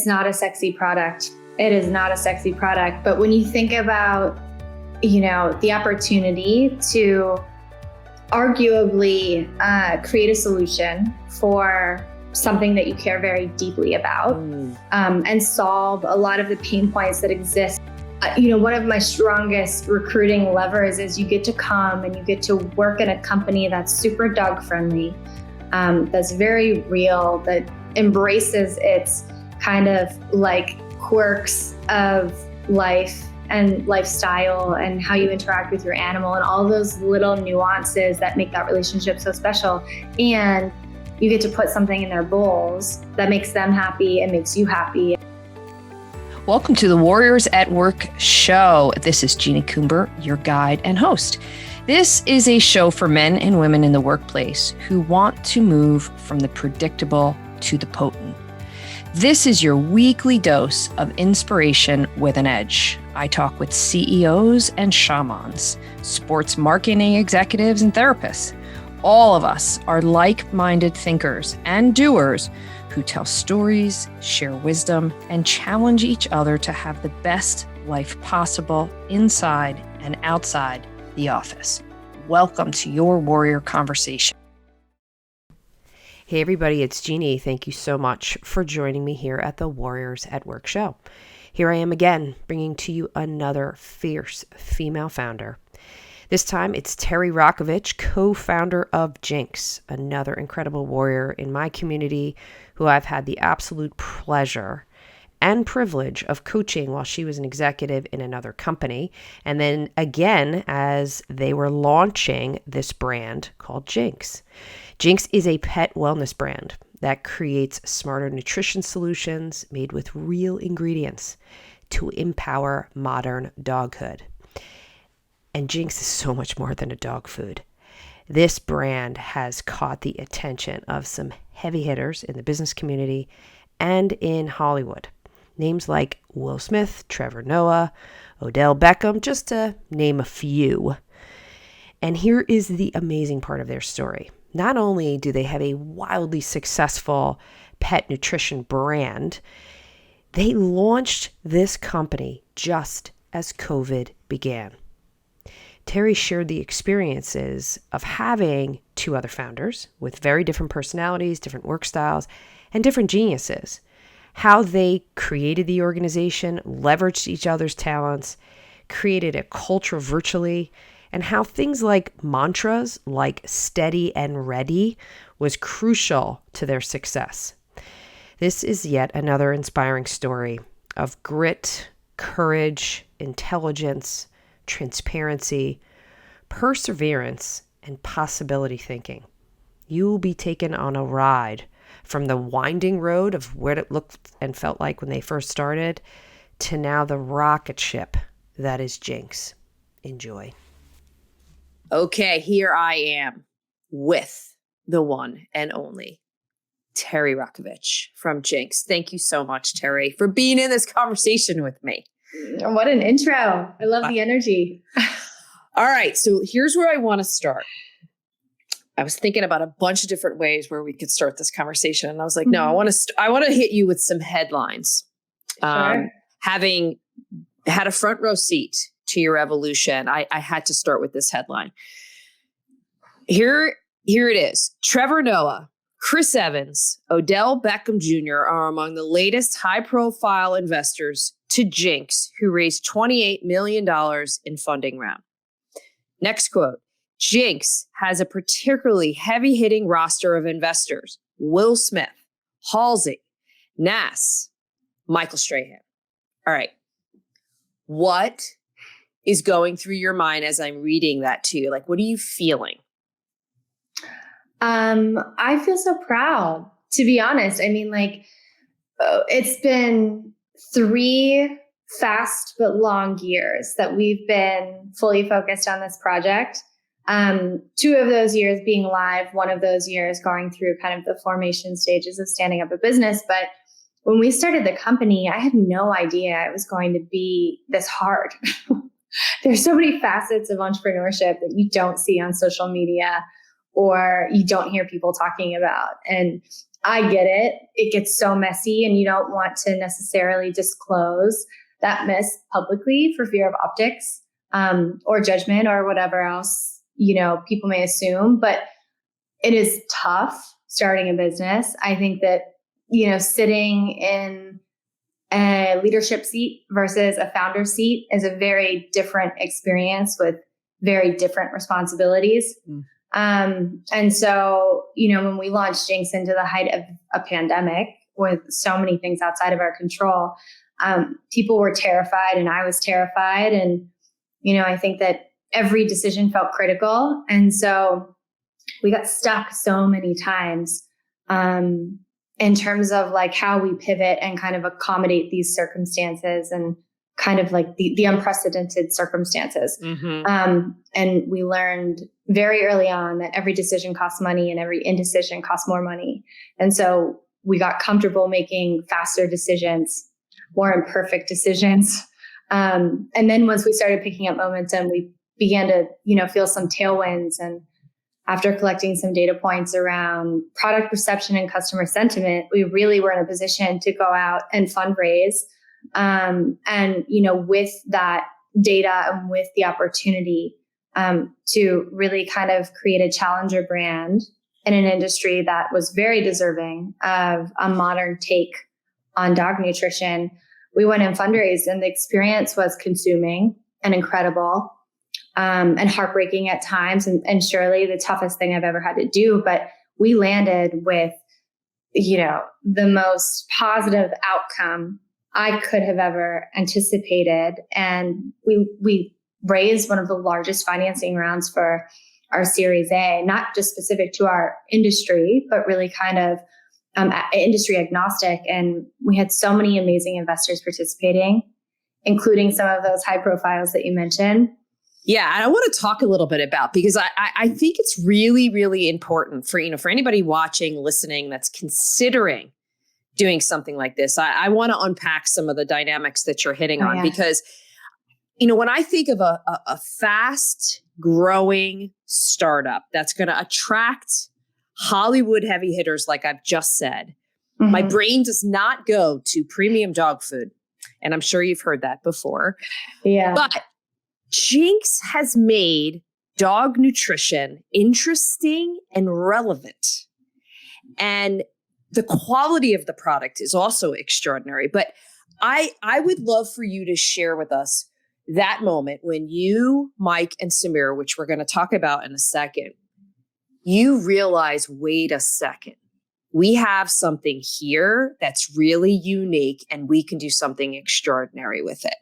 it's not a sexy product. It is not a sexy product. But when you think about, the opportunity to arguably create a solution for something that you care very deeply about, and solve a lot of the pain points that exist. One of my strongest recruiting levers is you get to come and you get to work in a company that's super dog friendly, that's very real, that embraces its kind of like quirks of life and lifestyle and how you interact with your animal and all those little nuances that make that relationship so special. And you get to put something in their bowls that makes them happy and makes you happy. Welcome to the Warriors at Work show. This is Jeannie Coomber, your guide and host. This is a show for men and women in the workplace who want to move from the predictable to the potent. This is your weekly dose of inspiration with an edge. I talk with CEOs and shamans, sports marketing executives and therapists. All of us are like-minded thinkers and doers who tell stories, share wisdom, and challenge each other to have the best life possible inside and outside the office. Welcome to your Warrior Conversation. Hey everybody, it's Jeannie. Thank you so much for joining me here at the Warriors at Work show. Here I am again, bringing to you another fierce female founder. This time it's Terri Rockovich, co-founder of Jinx, another incredible warrior in my community who I've had the absolute pleasure and privilege of coaching while she was an executive in another company. And then again, as they were launching this brand called Jinx. Jinx is a pet wellness brand that creates smarter nutrition solutions made with real ingredients to empower modern doghood. And Jinx is so much more than a dog food. This brand has caught the attention of some heavy hitters in the business community and in Hollywood. Names like Will Smith, Trevor Noah, Odell Beckham, just to name a few. And here is the amazing part of their story. Not only do they have a wildly successful pet nutrition brand, they launched this company just as COVID began. Terri shared the experiences of having two other founders with very different personalities, different work styles, and different geniuses. How they created the organization, leveraged each other's talents, created a culture virtually, and how things like mantras like steady and ready was crucial to their success. This is yet another inspiring story of grit, courage, intelligence, transparency, perseverance, and possibility thinking. You will be taken on a ride from the winding road of what it looked and felt like when they first started to now the rocket ship that is Jinx. Enjoy. Okay, here I am with the one and only Terri Rockovich from Jinx. Thank you so much, Terri, for being in this conversation with me. What an intro. I love the energy. All right, so here's where I want to start. I was thinking about a bunch of different ways where we could start this conversation. And I was like, no, I want to hit you with some headlines. Sure. Having had a front row seat to your evolution, I had to start with this headline. Here it is. Trevor Noah, Chris Evans, Odell Beckham Jr. are among the latest high-profile investors to Jinx, who raised $28 million in funding round. Next quote. Jinx has a particularly heavy-hitting roster of investors. Will Smith, Halsey, Nass, Michael Strahan. All right. What is going through your mind as I'm reading that to you? Like, what are you feeling? I feel so proud, to be honest. I mean, it's been 3 fast but long years that we've been fully focused on this project. 2 of those years being live, 1 of those years going through kind of the formation stages of standing up a business. But when we started the company, I had no idea it was going to be this hard. There's so many facets of entrepreneurship that you don't see on social media or you don't hear people talking about. And I get it. It gets so messy and you don't want to necessarily disclose that mess publicly for fear of optics, or judgment or whatever else, people may assume, but it is tough starting a business. I think that, sitting in a leadership seat versus a founder seat is a very different experience with very different responsibilities. And so, when we launched Jinx into the height of a pandemic with so many things outside of our control, people were terrified and I was terrified. And, I think that every decision felt critical. And so we got stuck so many times, in terms of like how we pivot and kind of accommodate these circumstances and kind of like the unprecedented circumstances. And we learned very early on that every decision costs money and every indecision costs more money. And so we got comfortable making faster decisions, more imperfect decisions. And then once we started picking up momentum, we began to, feel some tailwinds. And after collecting some data points around product perception and customer sentiment, we really were in a position to go out and fundraise. And, with that data and with the opportunity, to really kind of create a challenger brand in an industry that was very deserving of a modern take on dog nutrition, we went and fundraised, and the experience was consuming and incredible, and heartbreaking at times, and surely the toughest thing I've ever had to do. But we landed with, the most positive outcome I could have ever anticipated. And we raised one of the largest financing rounds for our Series A, not just specific to our industry, but really kind of industry agnostic. And we had so many amazing investors participating, including some of those high profiles that you mentioned. Yeah, and I want to talk a little bit about, because I think it's really, really important for, for anybody watching, listening, that's considering doing something like this. I want to unpack some of the dynamics that you're hitting on, because, when I think of a fast growing startup that's going to attract Hollywood heavy hitters, like I've just said, my brain does not go to premium dog food. And I'm sure you've heard that before. Yeah. But Jinx has made dog nutrition interesting and relevant. And the quality of the product is also extraordinary. But I would love for you to share with us that moment when you, Mike, and Samir, which we're going to talk about in a second, you realize, wait a second, we have something here that's really unique and we can do something extraordinary with it.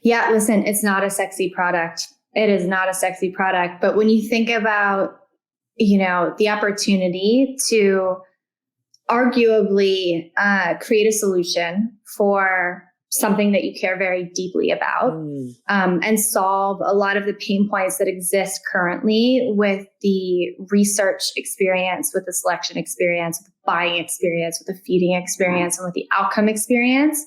Yeah, listen, it's not a sexy product. It is not a sexy product. But when you think about, the opportunity to arguably create a solution for something that you care very deeply about, and solve a lot of the pain points that exist currently with the research experience, with the selection experience, with the buying experience, with the feeding experience, and with the outcome experience,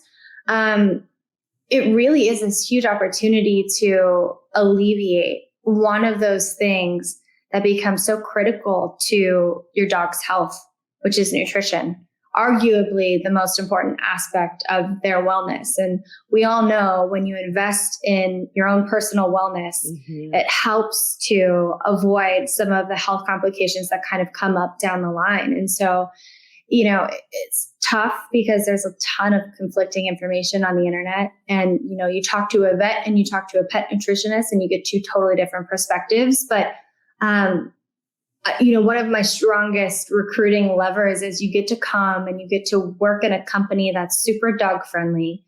it really is this huge opportunity to alleviate one of those things that becomes so critical to your dog's health, which is nutrition, arguably the most important aspect of their wellness. And we all know when you invest in your own personal wellness, it helps to avoid some of the health complications that kind of come up down the line. And so, it's tough because there's a ton of conflicting information on the internet. And, you talk to a vet and you talk to a pet nutritionist and you get two totally different perspectives. But, one of my strongest recruiting levers is you get to come and you get to work in a company that's super dog friendly,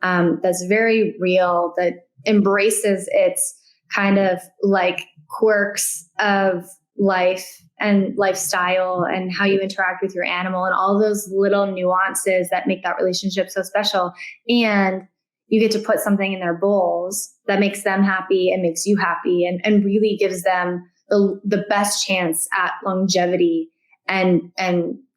that's very real, that embraces its kind of like quirks of life and lifestyle and how you interact with your animal and all those little nuances that make that relationship so special. And you get to put something in their bowls that makes them happy and makes you happy and really gives them the best chance at longevity and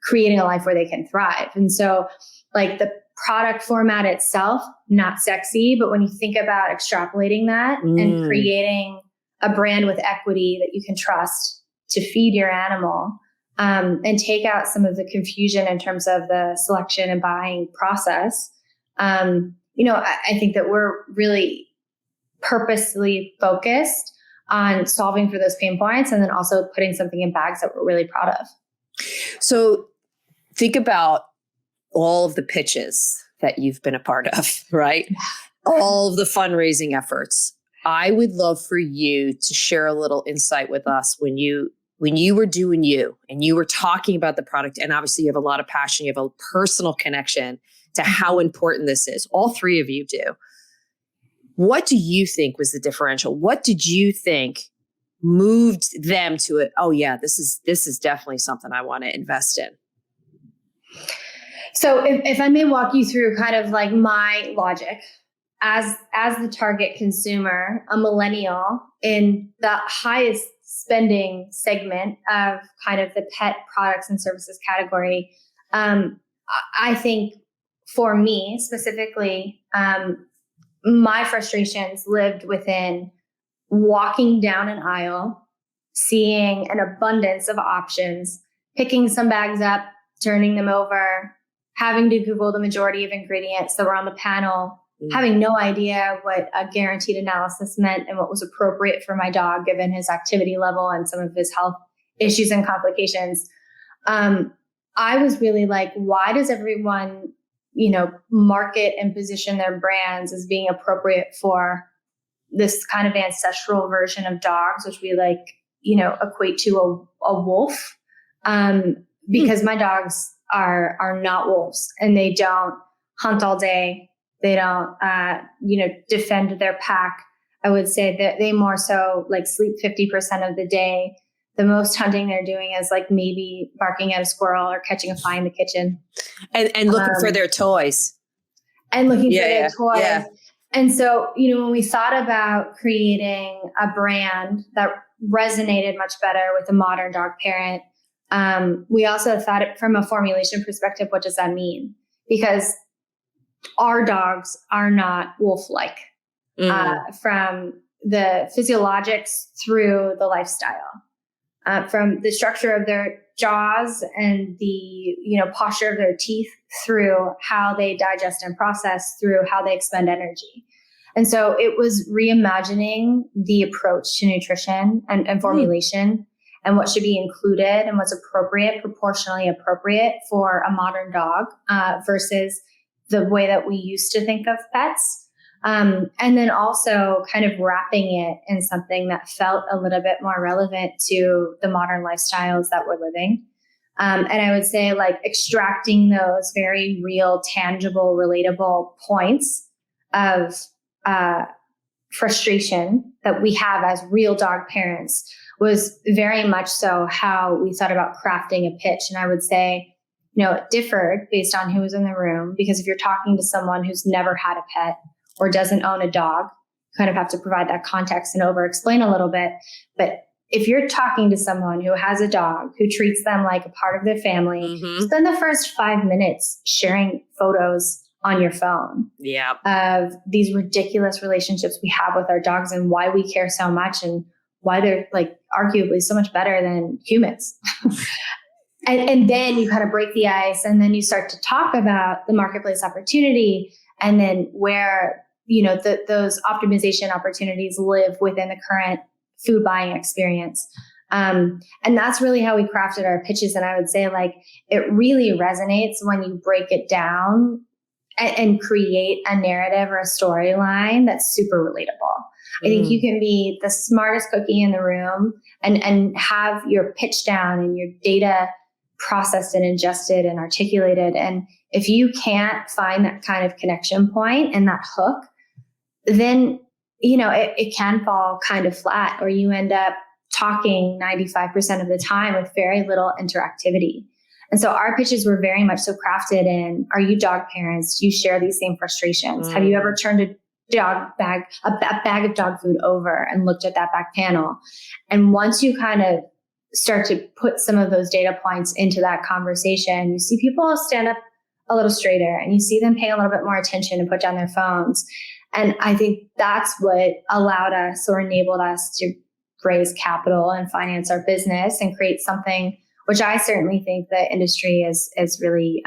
creating a life where they can thrive. And so like the product format itself, not sexy, but when you think about extrapolating that and creating a brand with equity that you can trust to feed your animal, and take out some of the confusion in terms of the selection and buying process. I think that we're really purposely focused on solving for those pain points and then also putting something in bags that we're really proud of. So think about all of the pitches that you've been a part of, right? All of the fundraising efforts. I would love for you to share a little insight with us when you were doing you and you were talking about the product, and obviously you have a lot of passion, you have a personal connection to how important this is. All three of you do. What do you think was the differential? What did you think moved them to it? Oh yeah, this is definitely something I want to invest in. So if I may walk you through kind of like my logic as the target consumer, a millennial in the highest spending segment of kind of the pet products and services category, I think for me specifically, my frustrations lived within walking down an aisle, seeing an abundance of options, picking some bags up, turning them over, having to Google the majority of ingredients that were on the panel, having no idea what a guaranteed analysis meant and what was appropriate for my dog given his activity level and some of his health issues and complications. I was really like, why does everyone, market and position their brands as being appropriate for this kind of ancestral version of dogs, which we equate to a wolf? Because my dogs are not wolves, and they don't hunt all day. They don't, defend their pack. I would say that they more so sleep 50% of the day. The most hunting they're doing is maybe barking at a squirrel or catching a fly in the kitchen. And looking for their toys. And looking for their toys. Yeah. And so, when we thought about creating a brand that resonated much better with a modern dog parent, we also thought it from a formulation perspective, what does that mean? Because our dogs are not wolf-like, from the physiologics through the lifestyle, from the structure of their jaws and the posture of their teeth through how they digest and process through how they expend energy. And so it was reimagining the approach to nutrition and formulation and what should be included and what's appropriate, proportionally appropriate for a modern dog versus the way that we used to think of pets. And then also kind of wrapping it in something that felt a little bit more relevant to the modern lifestyles that we're living. And I would say extracting those very real, tangible, relatable points of frustration that we have as real dog parents was very much so how we thought about crafting a pitch. And I would say, it differed based on who was in the room, because if you're talking to someone who's never had a pet or doesn't own a dog, you kind of have to provide that context and over explain a little bit. But if you're talking to someone who has a dog, who treats them like a part of their family, spend the first 5 minutes sharing photos on your phone of these ridiculous relationships we have with our dogs and why we care so much and why they're arguably so much better than humans. And then you kind of break the ice, and then you start to talk about the marketplace opportunity and then where, those optimization opportunities live within the current food buying experience. And that's really how we crafted our pitches. And I would say it really resonates when you break it down and create a narrative or a storyline that's super relatable. I think you can be the smartest cookie in the room and have your pitch down and your data processed and ingested and articulated. And if you can't find that kind of connection point and that hook, then, it can fall kind of flat, or you end up talking 95% of the time with very little interactivity. And so our pitches were very much so crafted in, are you dog parents? Do you share these same frustrations? Have you ever turned a bag of dog food over and looked at that back panel? And once you kind of start to put some of those data points into that conversation, you see people stand up a little straighter and you see them pay a little bit more attention and put down their phones. And I think that's what allowed us or enabled us to raise capital and finance our business and create something which I certainly think the industry is really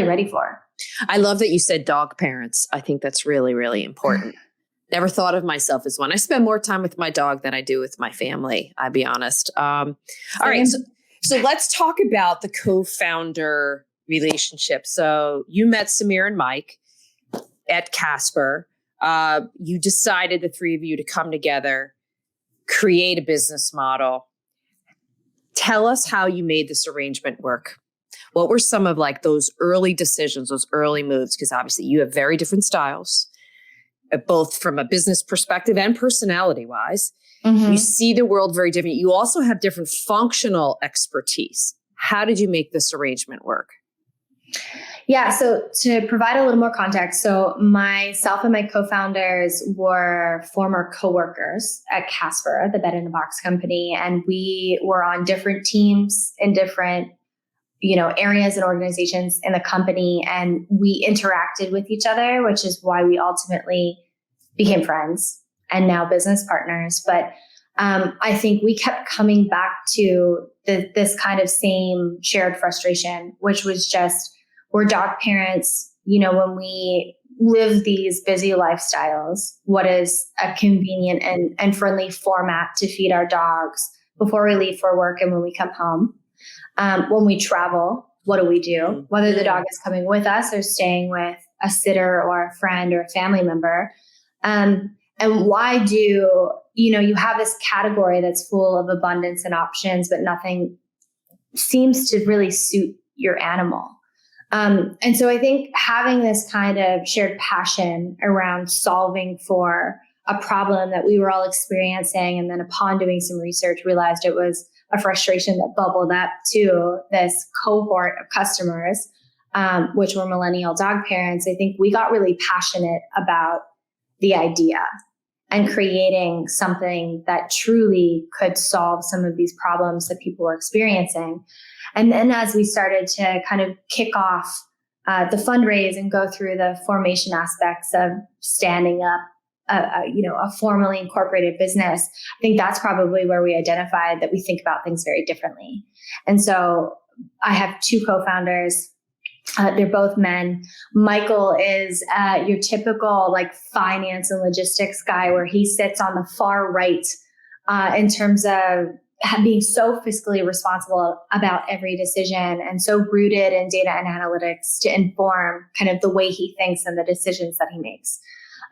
ready for. I love that you said dog parents. I think that's really, really important. Never thought of myself as one. I spend more time with my dog than I do with my family, I'll be honest. All right. So let's talk about the co-founder relationship. So you met Samir and Mike at Casper. You decided, the three of you, to come together, create a business model. Tell us how you made this arrangement work. What were some of like those early decisions, those early moves? Because obviously you have very different styles, both from a business perspective and personality wise. Mm-hmm. You see the world very different. You also have different functional expertise. How did you make this arrangement work? Yeah. So to provide a little more context, so myself and my co-founders were former coworkers at Casper, the bed in a box company. And we were on different teams in different, areas and organizations in the company. And we interacted with each other, which is why we ultimately became friends and now business partners. But I think we kept coming back to this kind of same shared frustration, which was just, we're dog parents. When we live these busy lifestyles, what is a convenient and friendly format to feed our dogs before we leave for work and when we come home? When we travel, what do we do? Whether the dog is coming with us or staying with a sitter or a friend or a family member. And why do, you have this category that's full of abundance and options, but nothing seems to really suit your animal. And so I think having this kind of shared passion around solving for a problem that we were all experiencing, and then upon doing some research, realized it was a frustration that bubbled up to this cohort of customers, which were millennial dog parents. I think we got really passionate about the idea and creating something that truly could solve some of these problems that people were experiencing. And then as we started to kind of kick off the fundraise and go through the formation aspects of standing up a formally incorporated business, I think that's probably where we identified that we think about things very differently. And so I have two co-founders. They're both men. Michael is your typical like finance and logistics guy, where he sits on the far right in terms of being so fiscally responsible about every decision and so rooted in data and analytics to inform kind of the way he thinks and the decisions that he makes.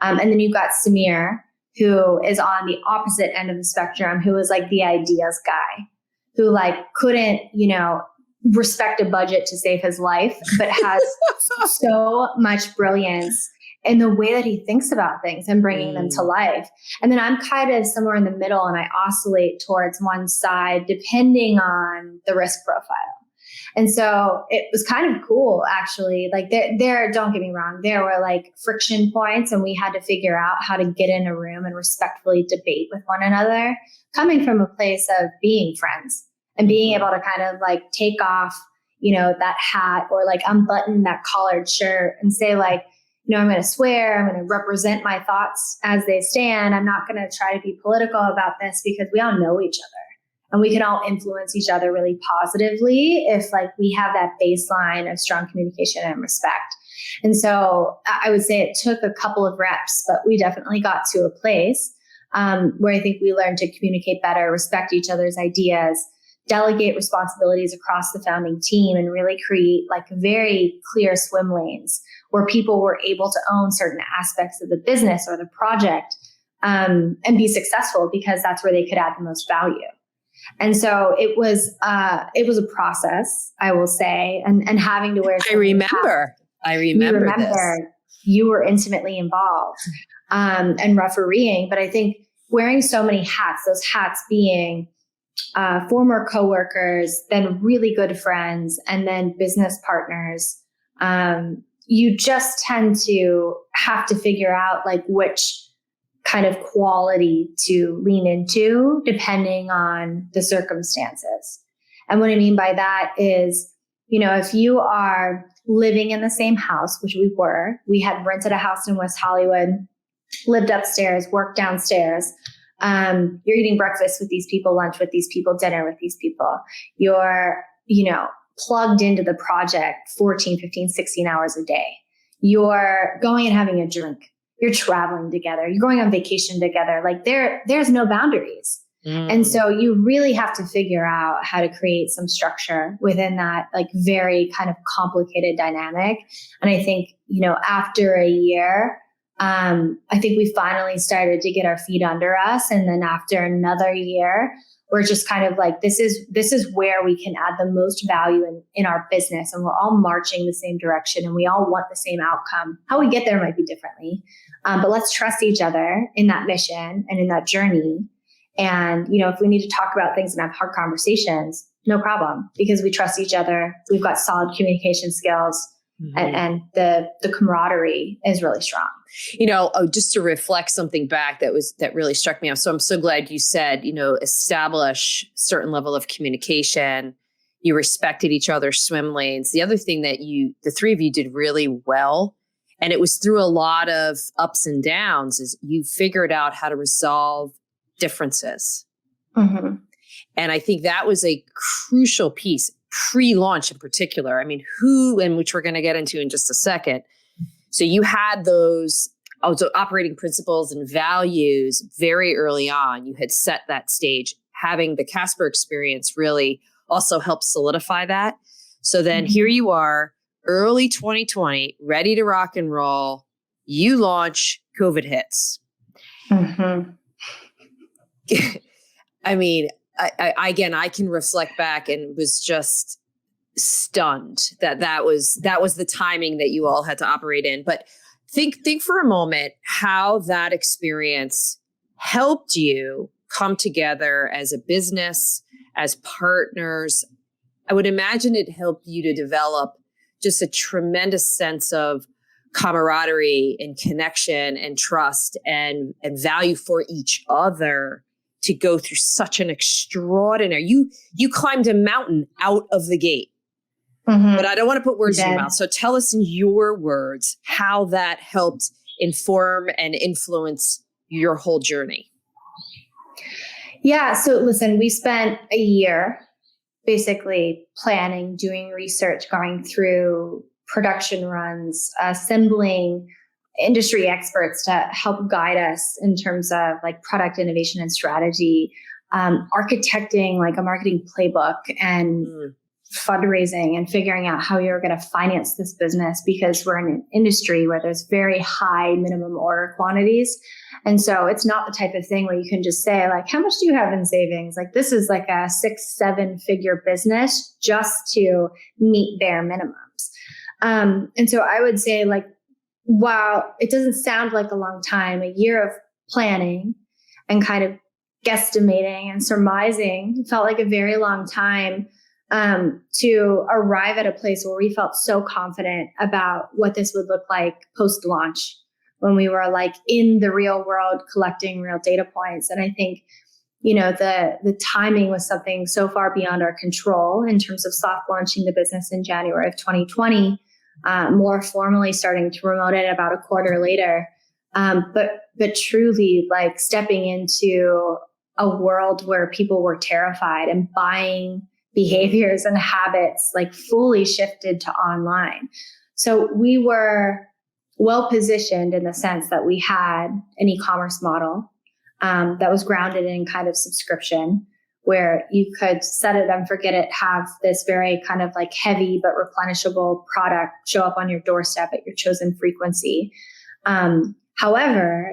And then you've got Samir, who is on the opposite end of the spectrum, who is like the ideas guy, who like couldn't, respect a budget to save his life, but has so much brilliance in the way that he thinks about things and bringing them to life. And then I'm kind of somewhere in the middle, and I oscillate towards one side depending on the risk profile. And so it was kind of cool, actually. Like there, don't get me wrong, there were like friction points, and we had to figure out how to get in a room and respectfully debate with one another, coming from a place of being friends and being able to kind of like take off, that hat or like unbutton that collared shirt and say like, I'm going to swear, I'm going to represent my thoughts as they stand. I'm not going to try to be political about this, because we all know each other. And we can all influence each other really positively if like we have that baseline of strong communication and respect. And so I would say it took a couple of reps, but we definitely got to a place where I think we learned to communicate better, respect each other's ideas, delegate responsibilities across the founding team, and really create like very clear swim lanes where people were able to own certain aspects of the business or the project and be successful, because that's where they could add the most value. And so it was a process, I will say, and having to wear. I remember this. You were intimately involved and refereeing, but I think wearing so many hats, those hats being former coworkers, then really good friends, and then business partners. You just tend to have to figure out like which kind of quality to lean into depending on the circumstances. And what I mean by that is, if you are living in the same house, which we had rented a house in West Hollywood, lived upstairs, worked downstairs. You're eating breakfast with these people, lunch with these people, dinner with these people. You're, plugged into the project 14, 15, 16 hours a day. You're going and having a drink. You're traveling together. You're going on vacation together. Like there's no boundaries. And so you really have to figure out how to create some structure within that like very kind of complicated dynamic. And I think, after a year, I think we finally started to get our feet under us. And then after another year, we're just kind of like, this is where we can add the most value in our business. And we're all marching the same direction and we all want the same outcome. How we get there might be differently. But let's trust each other in that mission and in that journey. And, if we need to talk about things and have hard conversations, no problem, because we trust each other. We've got solid communication skills and the camaraderie is really strong. Just to reflect something back that really struck me. So I'm so glad you said, establish certain level of communication. You respected each other's swim lanes. The other thing that the three of you did really well, and it was through a lot of ups and downs, is you figured out how to resolve differences. And I think that was a crucial piece pre-launch in particular. I mean, which we're going to get into in just a second. So you had those also operating principles and values very early on. You had set that stage. Having the Casper experience really also helped solidify that. So then here you are, early 2020, ready to rock and roll. You launch, COVID hits. I mean, I can reflect back and was just stunned that was the timing that you all had to operate in. But think for a moment how that experience helped you come together as a business, as partners. I would imagine it helped you to develop just a tremendous sense of camaraderie and connection and trust and value for each other to go through such an extraordinary, you climbed a mountain out of the gate. But I don't want to put words in your mouth. So tell us in your words how that helped inform and influence your whole journey. Yeah. So listen, we spent a year basically planning, doing research, going through production runs, assembling industry experts to help guide us in terms of like product innovation and strategy, architecting like a marketing playbook and fundraising and figuring out how you're going to finance this business, because we're in an industry where there's very high minimum order quantities. And so it's not the type of thing where you can just say like, how much do you have in savings? Like this is like a 6-7 figure business just to meet bare minimums. And so I would say like, wow, it doesn't sound like a long time, a year of planning and kind of guesstimating and surmising felt like a very long time to arrive at a place where we felt so confident about what this would look like post-launch, when we were like in the real world collecting real data points. And I think, the timing was something so far beyond our control in terms of soft launching the business in January of 2020. More formally starting to promote it about a quarter later. But truly like stepping into a world where people were terrified and buying behaviors and habits like fully shifted to online. So we were well positioned in the sense that we had an e-commerce model that was grounded in kind of subscription, where you could set it and forget it, have this very kind of like heavy but replenishable product show up on your doorstep at your chosen frequency. However,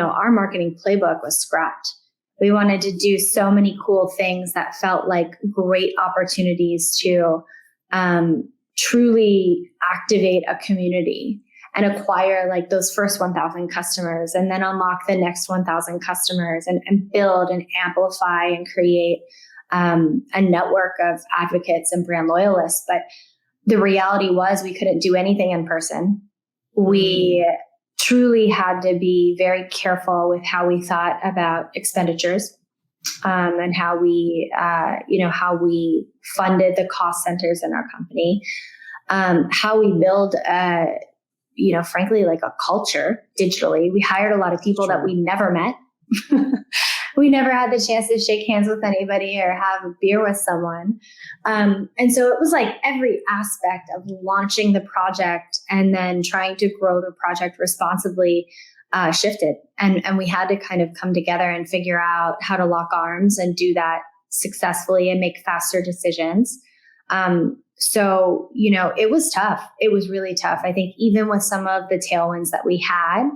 our marketing playbook was scrapped. We wanted to do so many cool things that felt like great opportunities to truly activate a community and acquire like those first 1,000 customers and then unlock the next 1,000 customers and build and amplify and create a network of advocates and brand loyalists. But the reality was we couldn't do anything in person. We truly had to be very careful with how we thought about expenditures and how we funded the cost centers in our company, how we build frankly, like a culture digitally. We hired a lot of people that we never met. we never had the chance to shake hands with anybody or have a beer with someone. And so it was like every aspect of launching the project and then trying to grow the project responsibly shifted. And we had to kind of come together and figure out how to lock arms and do that successfully and make faster decisions. So, it was tough. It was really tough. I think even with some of the tailwinds that we had,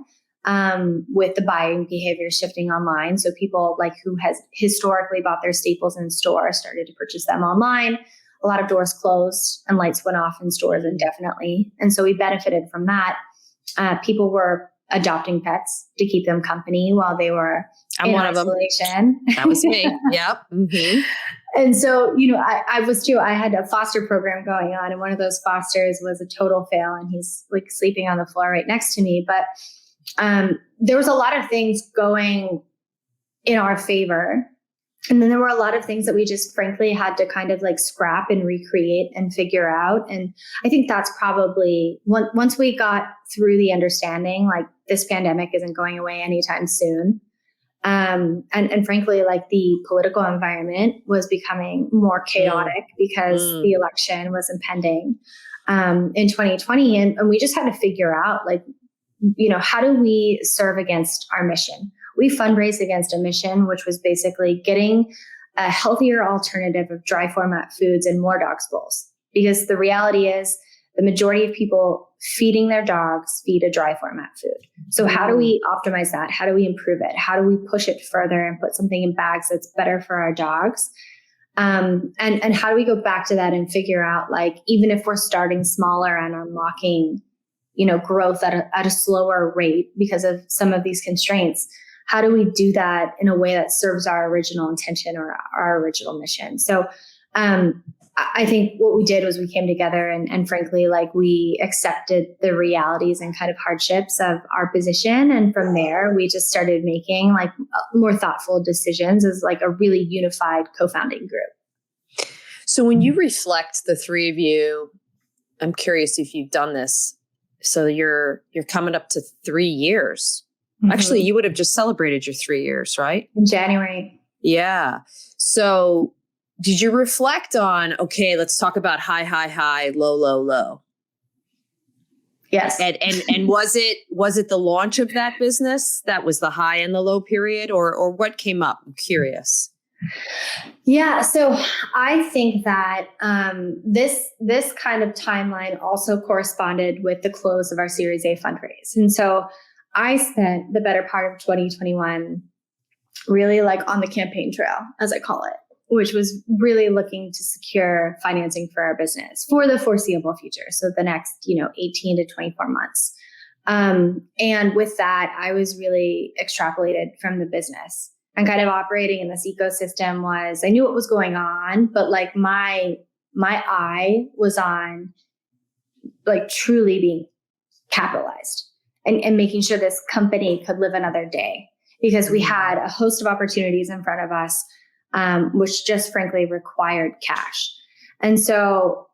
with the buying behavior shifting online. So people like who has historically bought their staples in store started to purchase them online. A lot of doors closed and lights went off in stores indefinitely. And so we benefited from that. People were adopting pets to keep them company while they were I'm in one isolation. of them. That was me. Yep. Mm-hmm. And so, I was too. I had a foster program going on, and one of those fosters was a total fail, and he's like sleeping on the floor right next to me. But there was a lot of things going in our favor. And then there were a lot of things that we just frankly had to kind of like scrap and recreate and figure out. And I think that's probably once we got through the understanding, like this pandemic isn't going away anytime soon. And frankly, like the political environment was becoming more chaotic because the election was impending in 2020. And we just had to figure out like, how do we serve against our mission? We fundraised against a mission, which was basically getting a healthier alternative of dry format foods in more dogs' bowls. Because the reality is the majority of people feeding their dogs feed a dry format food. So how do we optimize that? How do we improve it? How do we push it further and put something in bags that's better for our dogs? And how do we go back to that and figure out, like, even if we're starting smaller and unlocking growth at a slower rate because of some of these constraints, how do we do that in a way that serves our original intention or our original mission? So I think what we did was we came together and frankly, like we accepted the realities and kind of hardships of our position. And from there, we just started making like more thoughtful decisions as like a really unified co-founding group. So when you reflect, the three of you, I'm curious if you've done this. So you're coming up to 3 years. Mm-hmm. Actually, you would have just celebrated your 3 years, right? In January. Yeah. So did you reflect on, okay, let's talk about high, low, low? Yes. And was it the launch of that business that was the high and the low period, or what came up? I'm curious. Yeah. So I think that this kind of timeline also corresponded with the close of our Series A fundraise. And so I spent the better part of 2021 really like on the campaign trail, as I call it, which was really looking to secure financing for our business for the foreseeable future. So the next, 18 to 24 months. And with that, I was really extrapolated from the business. And kind of operating in this ecosystem I knew what was going on, but like my eye was on like truly being capitalized and making sure this company could live another day, because we had a host of opportunities in front of us, which just frankly required cash. And so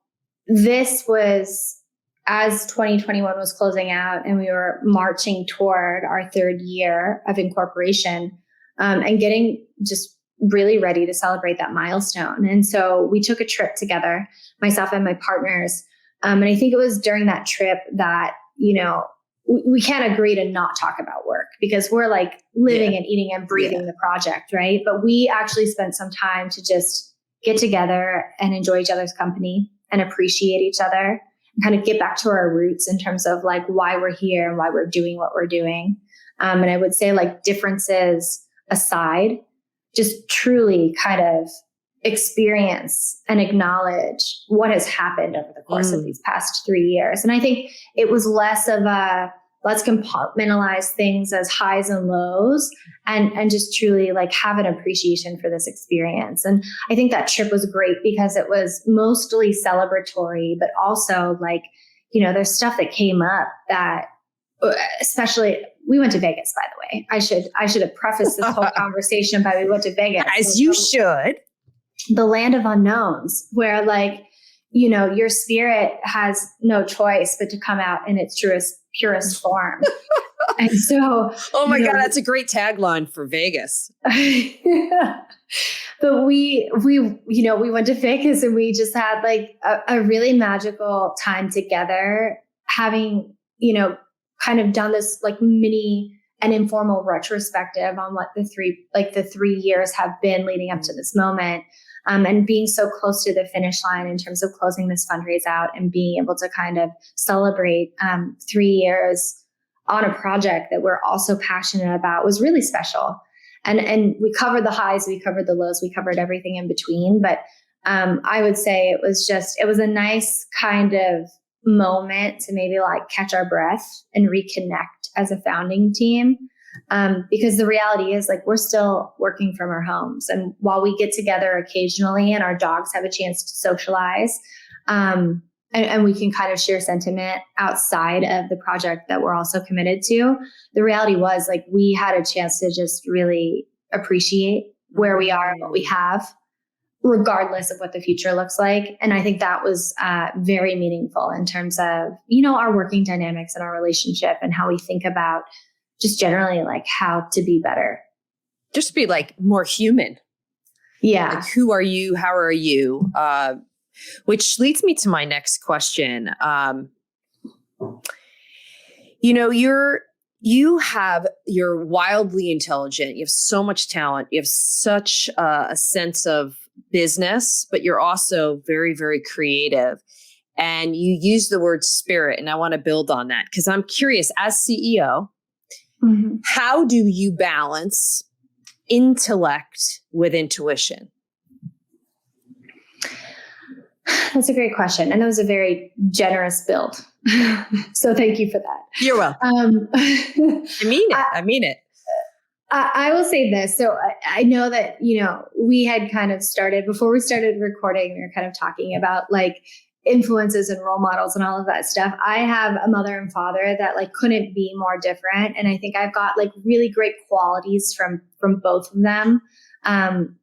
this was, as 2021 was closing out and we were marching toward our third year of incorporation, and getting just really ready to celebrate that milestone. And so we took a trip together, myself and my partners. And I think it was during that trip that, we can't agree to not talk about work because we're like living and eating and breathing the project, right? But we actually spent some time to just get together and enjoy each other's company and appreciate each other and kind of get back to our roots in terms of like why we're here and why we're doing what we're doing. And I would say like differences aside, just truly kind of experience and acknowledge what has happened over the course of these past 3 years. And I think it was less of a let's compartmentalize things as highs and lows and just truly like have an appreciation for this experience. And I think that trip was great because it was mostly celebratory, but also like, there's stuff that came up that especially we went to Vegas, by the way. I should have prefaced this whole conversation by we went to Vegas. As you should. The land of unknowns, where like, your spirit has no choice but to come out in its purest form. And so, oh my God, that's a great tagline for Vegas. But we went to Vegas and we just had like a really magical time together, having, kind of done this like mini and informal retrospective on what the 3 years have been leading up to this moment. And being so close to the finish line in terms of closing this fundraise out and being able to kind of celebrate 3 years on a project that we're also passionate about was really special. And we covered the highs, we covered the lows, we covered everything in between. But I would say it was a nice kind of moment to maybe like catch our breath and reconnect as a founding team. Because the reality is like we're still working from our homes. And while we get together occasionally and our dogs have a chance to socialize, and we can kind of share sentiment outside of the project that we're also committed to, the reality was like we had a chance to just really appreciate where we are and what we have, regardless of what the future looks like. And I think that was very meaningful in terms of, our working dynamics and our relationship and how we think about just generally like how to be better. Just be like more human. Yeah. Like, who are you? How are you? Which leads me to my next question. You're wildly intelligent. You have so much talent. You have such a sense of business, but you're also very, very creative. And you use the word spirit. And I want to build on that because I'm curious, as CEO, how do you balance intellect with intuition? That's a great question. And that was a very generous build. So thank you for that. You're welcome. I mean it. I will say this. So I know that, we had kind of started, before we started recording, we were kind of talking about like influences and role models and all of that stuff. I have a mother and father that like couldn't be more different. And I think I've got like really great qualities from both of them.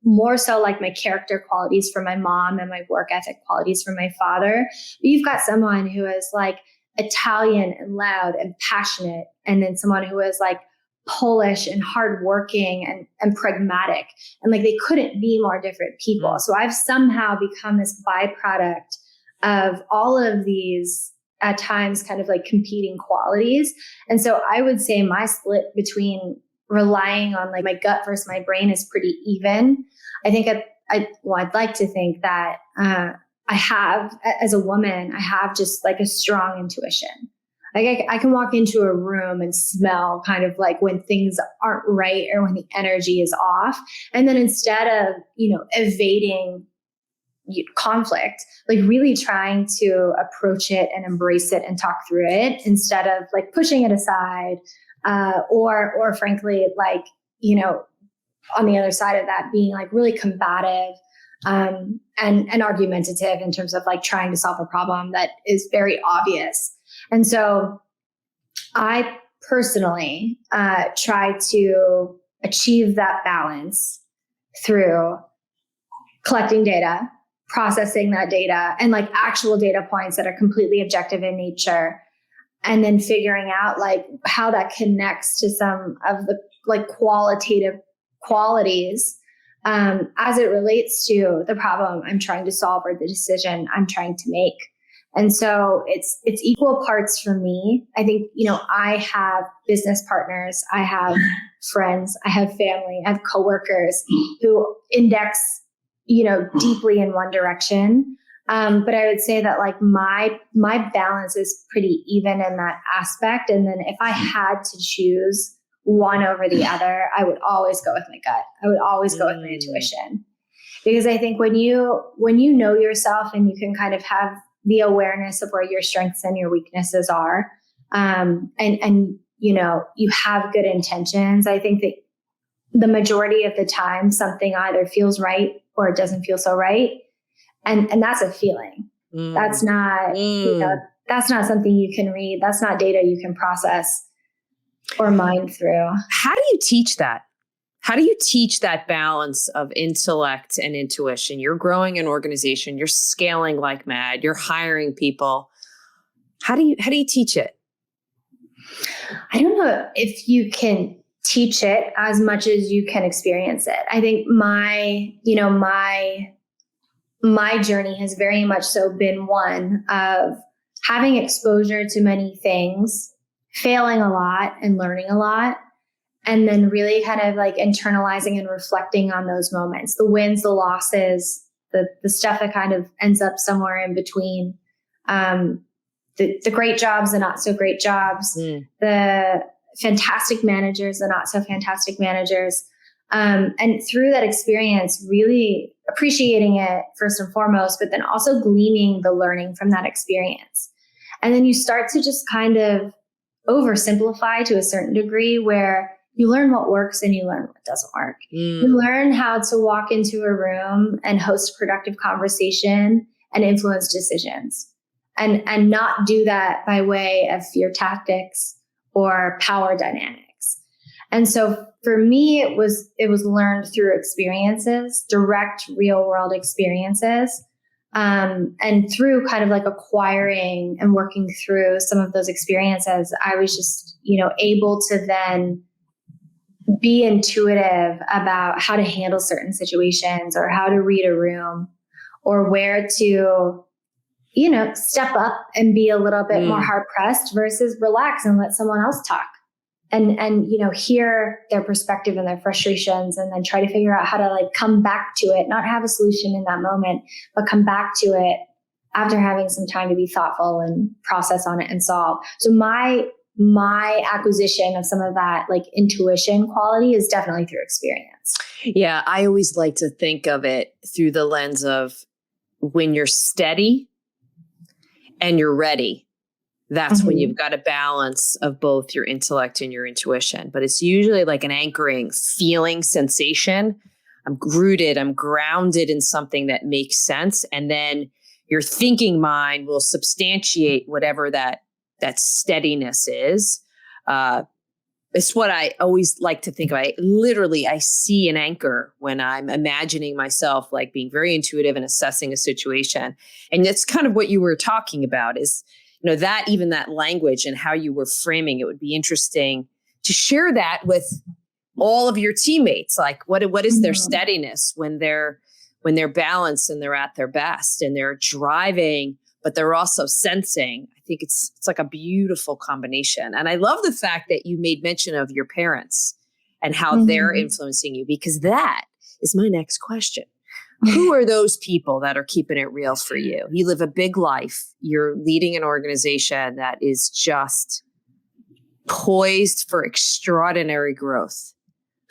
More so like my character qualities from my mom and my work ethic qualities from my father. But you've got someone who is like Italian and loud and passionate. And then someone who is like Polish and hardworking and pragmatic. And like they couldn't be more different people. So I've somehow become this byproduct of all of these at times kind of like competing qualities. And so I would say my split between relying on like my gut versus my brain is pretty even. I think I'd like to think that I have, as a woman, I have just like a strong intuition. Like I can walk into a room and smell kind of like when things aren't right or when the energy is off. And then instead of, evading conflict, like really trying to approach it and embrace it and talk through it instead of like pushing it aside, or frankly, like, on the other side of that, being like really combative, and argumentative in terms of like trying to solve a problem that is very obvious. And so I personally try to achieve that balance through collecting data, processing that data, and like actual data points that are completely objective in nature, and then figuring out like how that connects to some of the like qualitative qualities as it relates to the problem I'm trying to solve or the decision I'm trying to make. And so it's equal parts for me. I think, I have business partners, I have friends, I have family, I have coworkers who index, deeply in one direction. But I would say that like my balance is pretty even in that aspect. And then if I had to choose one over the other, I would always go with my gut. I would always go with my intuition, because I think when you know yourself and you can kind of have the awareness of where your strengths and your weaknesses are, and you have good intentions, I think that the majority of the time something either feels right or it doesn't feel so right. And that's a feeling. That's not, that's not something you can read. That's not data you can process or mine through. How do you teach that? How do you teach that balance of intellect and intuition? You're growing an organization, you're scaling like mad, you're hiring people. How do you teach it? I don't know if you can teach it as much as you can experience it. I think my journey has very much so been one of having exposure to many things, failing a lot and learning a lot, and then really kind of like internalizing and reflecting on those moments, the wins, the losses, the stuff that kind of ends up somewhere in between, the great jobs, the not so great jobs, the fantastic managers, the not so fantastic managers. And through that experience, really appreciating it first and foremost, but then also gleaning the learning from that experience. And then you start to just kind of oversimplify to a certain degree where you learn what works and you learn what doesn't work. You learn how to walk into a room and host a productive conversation and influence decisions, and not do that by way of fear tactics or power dynamics. And so for me, it was learned through experiences, direct real world experiences, and through kind of like acquiring and working through some of those experiences, I was just, able to then be intuitive about how to handle certain situations or how to read a room or where to, step up and be a little bit more hard pressed versus relax and let someone else talk and hear their perspective and their frustrations, and then try to figure out how to like come back to it, not have a solution in that moment, but come back to it after having some time to be thoughtful and process on it and solve. So my acquisition of some of that like intuition quality is definitely through experience. Yeah. I always like to think of it through the lens of when you're steady and you're ready. That's when you've got a balance of both your intellect and your intuition. But it's usually like an anchoring feeling sensation. I'm rooted, I'm grounded in something that makes sense. And then your thinking mind will substantiate whatever that steadiness is. It's what I always like to think of. I see an anchor when I'm imagining myself like being very intuitive and assessing a situation. And that's kind of what you were talking about is, that language and how you were framing it would be interesting to share that with all of your teammates. Like what is their steadiness when they're balanced and they're at their best and they're driving, but they're also sensing. I think it's like a beautiful combination. And I love the fact that you made mention of your parents and how they're influencing you, because that is my next question. Who are those people that are keeping it real for you? You live a big life. You're leading an organization that is just poised for extraordinary growth.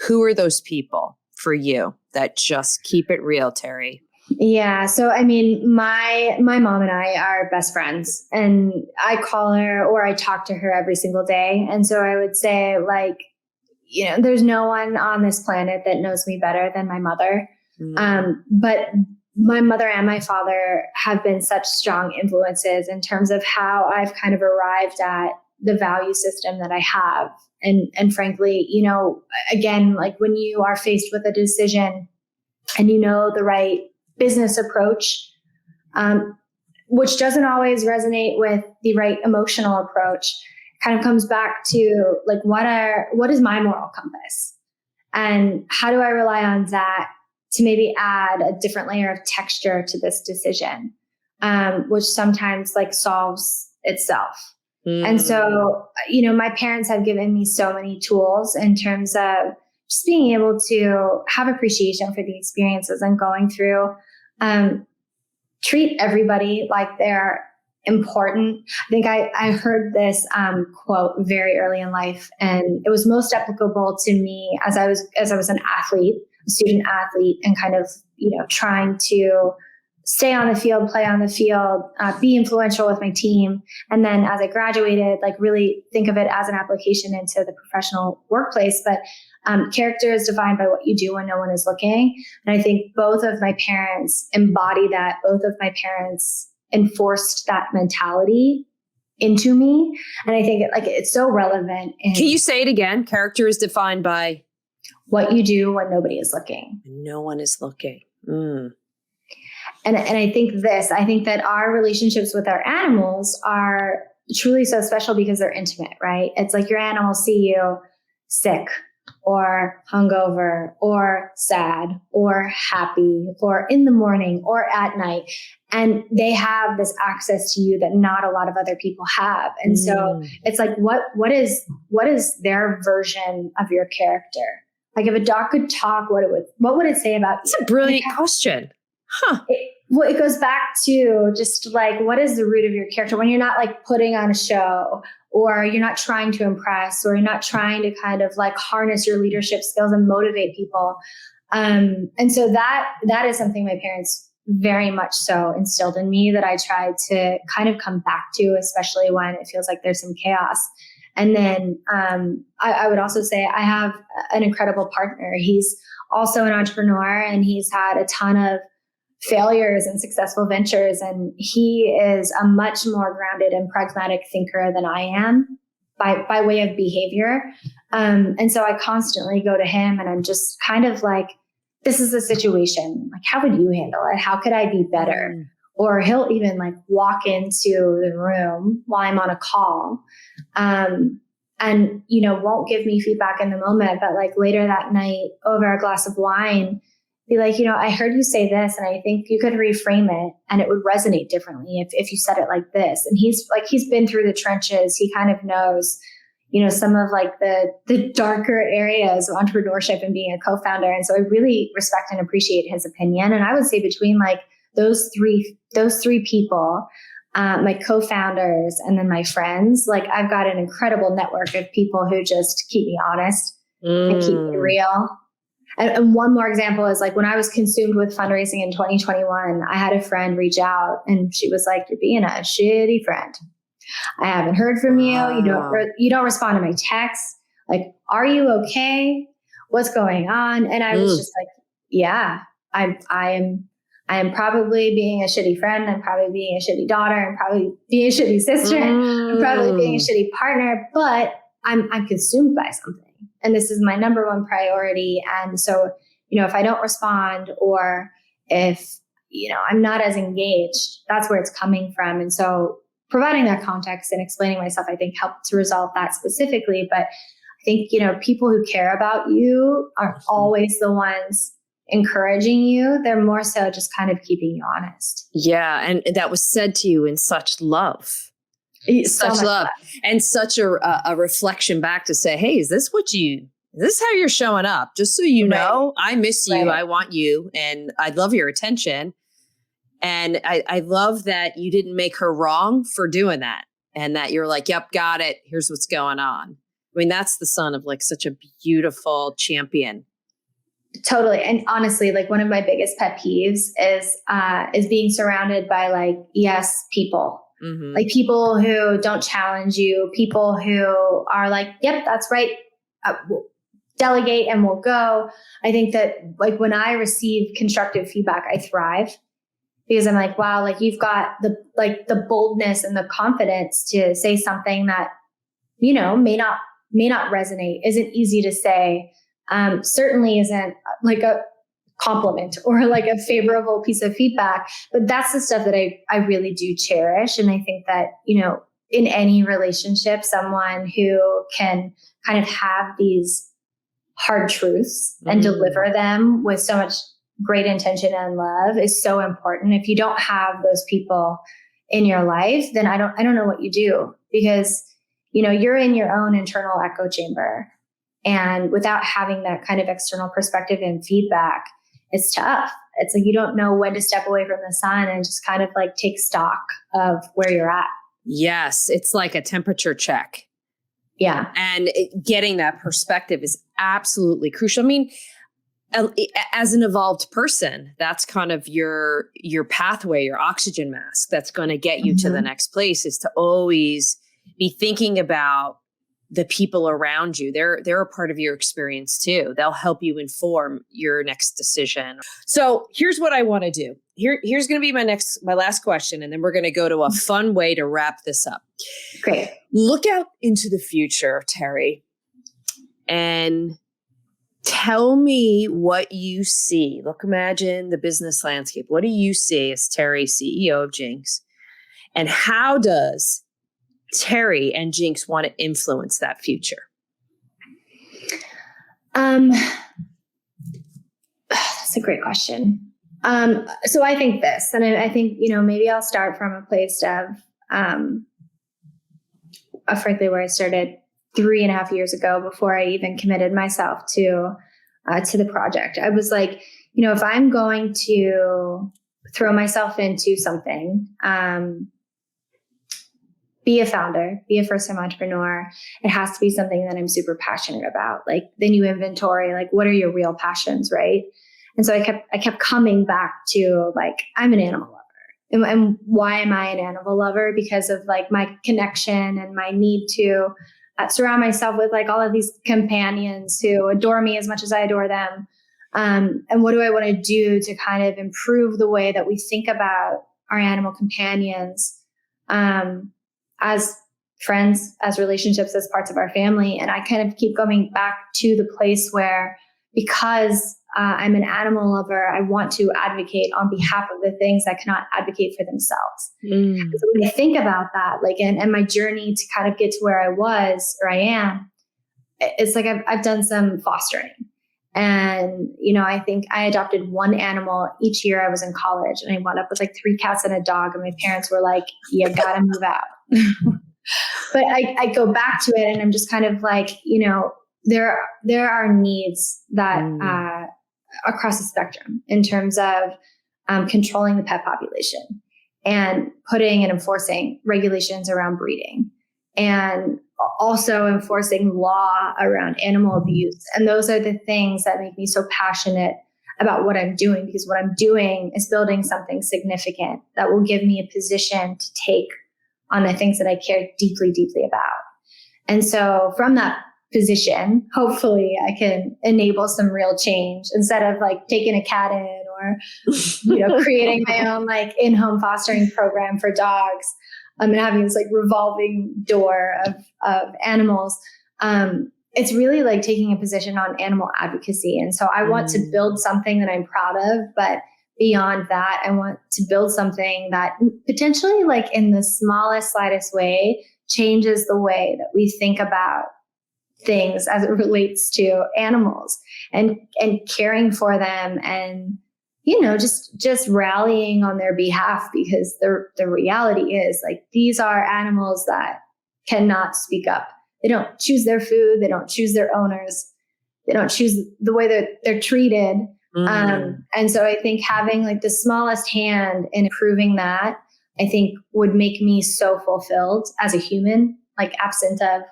Who are those people for you that just keep it real, Terri? Yeah. So, I mean, my mom and I are best friends, and I call her or I talk to her every single day. And so I would say like, there's no one on this planet that knows me better than my mother. But my mother and my father have been such strong influences in terms of how I've kind of arrived at the value system that I have. And frankly, again, like when you are faced with a decision and the right business approach, which doesn't always resonate with the right emotional approach, kind of comes back to like, what is my moral compass? And how do I rely on that to maybe add a different layer of texture to this decision, which sometimes like solves itself. And so, my parents have given me so many tools in terms of just being able to have appreciation for the experiences I'm going through, treat everybody like they're important. I think I heard this quote very early in life, and it was most applicable to me as I was an athlete, a student athlete, and kind of, trying to stay on the field, play on the field, be influential with my team. And then as I graduated, like really think of it as an application into the professional workplace. But character is defined by what you do when no one is looking. And I think both of my parents embody that. Both of my parents enforced that mentality into me. And I think it's so relevant. Can you say it again? Character is defined by what you do when nobody is looking. No one is looking. And I think that our relationships with our animals are truly so special because they're intimate, right? It's like your animals see you sick or hungover or sad or happy or in the morning or at night. And they have this access to you that not a lot of other people have. And so it's like, what is their version of your character? Like if a dog could talk, what would it say about you? That's a brilliant question. Huh. It goes back to just like, what is the root of your character when you're not like putting on a show, or you're not trying to impress, or you're not trying to kind of like harness your leadership skills and motivate people. And so that is something my parents very much so instilled in me that I try to kind of come back to, especially when it feels like there's some chaos. And then I would also say I have an incredible partner. He's also an entrepreneur, and he's had a ton of failures and successful ventures. And he is a much more grounded and pragmatic thinker than I am by way of behavior. And so I constantly go to him and I'm just kind of like, this is the situation. Like, how would you handle it? How could I be better? Or he'll even like walk into the room while I'm on a call, and, won't give me feedback in the moment, but like later that night over a glass of wine, be like, I heard you say this and I think you could reframe it and it would resonate differently if you said it like this. And he's been through the trenches. He kind of knows, some of like the darker areas of entrepreneurship and being a co-founder. And so I really respect and appreciate his opinion. And I would say between like those three people, my co-founders and then my friends, like I've got an incredible network of people who just keep me honest and keep me real. And one more example is like when I was consumed with fundraising in 2021, I had a friend reach out and she was like, "You're being a shitty friend. I haven't heard from you. You don't respond to my texts. Like, are you okay? What's going on?" And I was just like, "Yeah, I am probably being a shitty friend. I'm probably being a shitty daughter. I'm probably being a shitty sister. I'm probably being a shitty partner, but I'm consumed by something. And this is my number one priority. And so, if I don't respond or if, I'm not as engaged, that's where it's coming from." And so providing that context and explaining myself, I think helped to resolve that specifically. But I think, people who care about you are always the ones encouraging you. They're more so just kind of keeping you honest. Yeah. And that was said to you in such love. Such love and such a reflection back to say, hey, is this how you're showing up? Just so you know, I miss you. I want you. And I love your attention. And I love that you didn't make her wrong for doing that. And that you're like, yep, got it. Here's what's going on. I mean, that's the son of like such a beautiful champion. Totally. And honestly, like one of my biggest pet peeves is being surrounded by like, yes, people. Mm-hmm. Like people who don't challenge you, people who are like, yep, that's right. We'll delegate and we'll go. I think that like when I receive constructive feedback, I thrive because I'm like, wow, like you've got the boldness and the confidence to say something that, may not resonate, isn't easy to say, certainly isn't like a compliment or like a favorable piece of feedback, but that's the stuff that I really do cherish. And I think that, in any relationship, someone who can kind of have these hard truths and deliver them with so much great intention and love is so important. If you don't have those people in your life, then I don't know what you do, because, you're in your own internal echo chamber. And without having that kind of external perspective and feedback, it's tough. It's like you don't know when to step away from the sun and just kind of like take stock of where you're at. Yes, it's like a temperature check. Yeah. And getting that perspective is absolutely crucial. I mean, as an evolved person, that's kind of your pathway, your oxygen mask that's going to get you to the next place, is to always be thinking about the people around you. They're a part of your experience too. They'll help you inform your next decision. So here's what I want to do. Here's going to be my last question. And then we're going to go to a fun way to wrap this up. Great. Look out into the future, Terri, and tell me what you see. Imagine the business landscape. What do you see as Terri, CEO of Jinx? And how does Terri and Jinx want to influence that future? That's a great question. So I think this, and I think, maybe I'll start from a place of, frankly, where I started 3.5 years ago before I even committed myself to the project. I was like, if I'm going to throw myself into something, be a founder, be a first-time entrepreneur, it has to be something that I'm super passionate about. Like, then you inventory, like, what are your real passions, right? And so I kept coming back to, like, I'm an animal lover. And why am I an animal lover? Because of, like, my connection and my need to surround myself with, like, all of these companions who adore me as much as I adore them. And what do I want to do to kind of improve the way that we think about our animal companions, as friends, as relationships, as parts of our family? And I kind of keep going back to the place where, because I'm an animal lover, I want to advocate on behalf of the things that cannot advocate for themselves. So when I think about that, like, and my journey to kind of get to where I was or I am, it's like I've done some fostering. And, I think I adopted one animal each year I was in college, and I wound up with like 3 cats and a dog. And my parents were like, you gotta move out. But I go back to it and I'm just kind of like, there are needs that across the spectrum in terms of controlling the pet population and putting and enforcing regulations around breeding, and also enforcing law around animal abuse. And those are the things that make me so passionate about what I'm doing, because what I'm doing is building something significant that will give me a position to take on the things that I care deeply, deeply about. And so from that position, hopefully I can enable some real change instead of like taking a cat in or, creating my own like in-home fostering program for dogs. And having this like revolving door of animals. It's really like taking a position on animal advocacy. And so I want to build something that I'm proud of, but beyond that, I want to build something that potentially, like, in the smallest, slightest way, changes the way that we think about things as it relates to animals and caring for them, and just rallying on their behalf, because the reality is, like, these are animals that cannot speak up. They don't choose their food. They don't choose their owners. They don't choose the way that they're treated. And so I think having like the smallest hand in improving that, I think would make me so fulfilled as a human, like absent of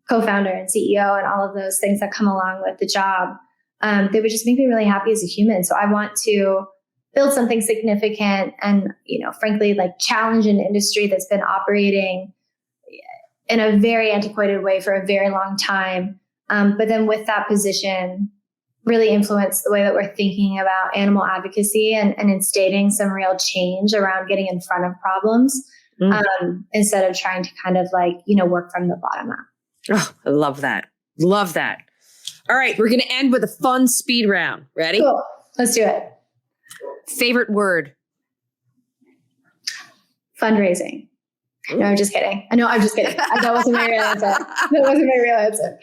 co-founder and CEO and all of those things that come along with the job. They would just make me really happy as a human. So I want to build something significant and, frankly, like challenge an industry that's been operating in a very antiquated way for a very long time. But then with that position, really influence the way that we're thinking about animal advocacy and instating some real change around getting in front of problems, instead of trying to kind of like, work from the bottom up. Oh, I love that. Love that. All right. We're going to end with a fun speed round. Ready? Cool. Let's do it. Favorite word? Fundraising. No, I'm just kidding. I'm just kidding. That wasn't my real answer.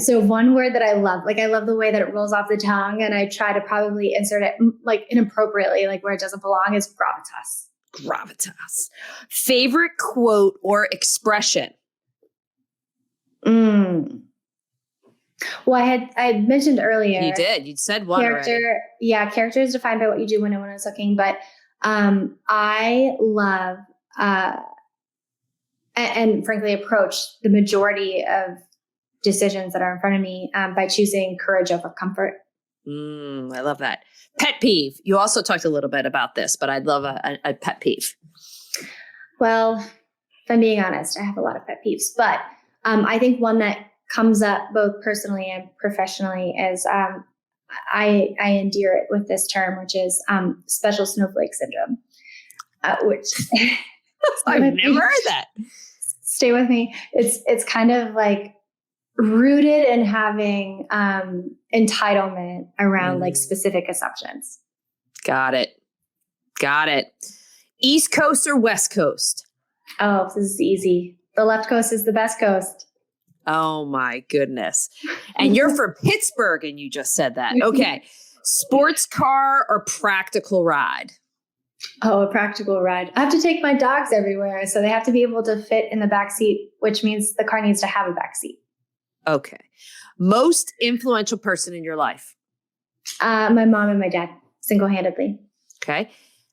So one word that I love, like I love the way that it rolls off the tongue, and I try to probably insert it like inappropriately, like where it doesn't belong, is gravitas. Gravitas. Favorite quote or expression? Well, I had mentioned earlier. You did. You said one character. already. Yeah, character is defined by what you do when no one is looking. But I love and frankly approach the majority of decisions that are in front of me by choosing courage over comfort. I love that. Pet peeve. You also talked a little bit about this, but I'd love a pet peeve. Well, if I'm being honest, I have a lot of pet peeves, but I think one that comes up both personally and professionally is I endear it with this term, which is special snowflake syndrome, which I've never heard that. Stay with me. It's kind of like rooted in having entitlement around like specific assumptions. Got it. East Coast or West Coast? Oh, this is easy. The left coast is the best coast. Oh my goodness. And you're from Pittsburgh and you just said that. Okay. Sports car or practical ride? Oh, a practical ride. I have to take my dogs everywhere, so they have to be able to fit in the back seat, which means the car needs to have a back seat. Okay. Most influential person in your life? My mom and my dad, single-handedly. Okay.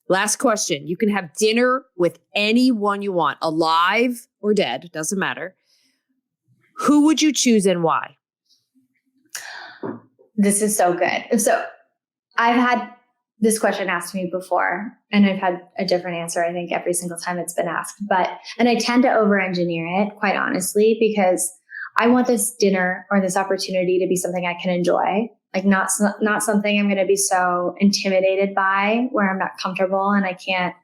Last question. You can have dinner with anyone you want, alive or dead, doesn't matter. Who would you choose and why? This is so good. So I've had this question asked to me before, and I've had a different answer, I think, every single time it's been asked. And I tend to over-engineer it, quite honestly, because I want this dinner or this opportunity to be something I can enjoy, like not something I'm going to be so intimidated by where I'm not comfortable and I can't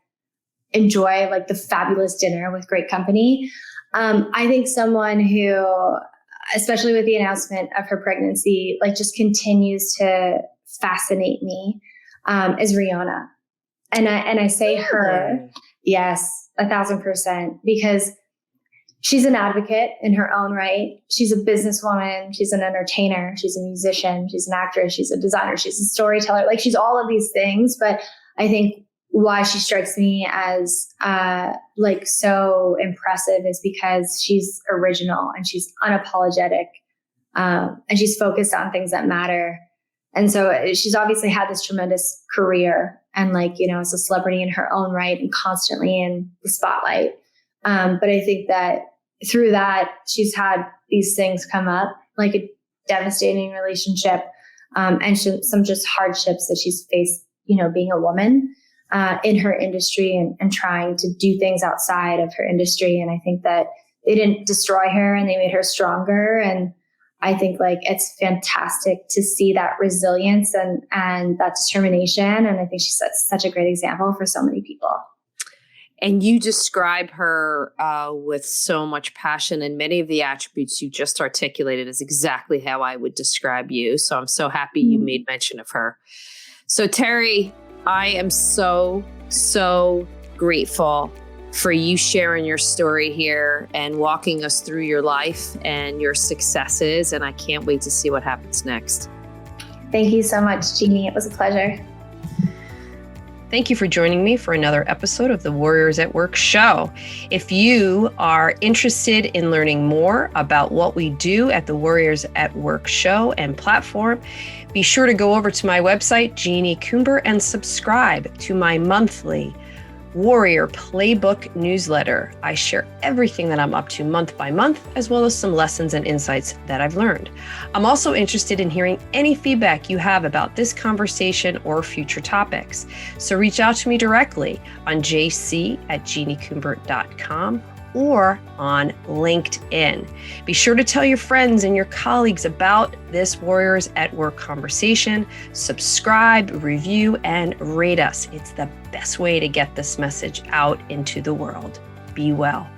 enjoy like the fabulous dinner with great company. I think someone who, especially with the announcement of her pregnancy, like just continues to fascinate me, is Rihanna. And I say her, yes, 1,000%, because she's an advocate in her own right. She's a businesswoman. She's an entertainer. She's a musician. She's an actress. She's a designer. She's a storyteller. Like she's all of these things. But I think why she strikes me as like so impressive is because she's original and she's unapologetic, and she's focused on things that matter. And so she's obviously had this tremendous career and like, you know, is a celebrity in her own right and constantly in the spotlight. But I think that through that, she's had these things come up, like a devastating relationship, and some just hardships that she's faced, you know, being a woman in her industry and trying to do things outside of her industry. And I think that they didn't destroy her and they made her stronger. And I think like it's fantastic to see that resilience and that determination. And I think she's such a great example for so many people. And you describe her with so much passion, and many of the attributes you just articulated is exactly how I would describe you. So I'm so happy you made mention of her. So Terri, I am so, so grateful for you sharing your story here and walking us through your life and your successes. And I can't wait to see what happens next. Thank you so much, Jeannie. It was a pleasure. Thank you for joining me for another episode of the Warriors at Work show. If you are interested in learning more about what we do at the Warriors at Work show and platform, be sure to go over to my website, Jeannie Coomber, and subscribe to my monthly Warrior Playbook newsletter. I share everything that I'm up to month by month, as well as some lessons and insights that I've learned. I'm also interested in hearing any feedback you have about this conversation or future topics. So reach out to me directly on jc@jeanniecoomber.com or on LinkedIn. Be sure to tell your friends and your colleagues about this Warriors at Work conversation. Subscribe, review, and rate us. It's the best way to get this message out into the world. Be well.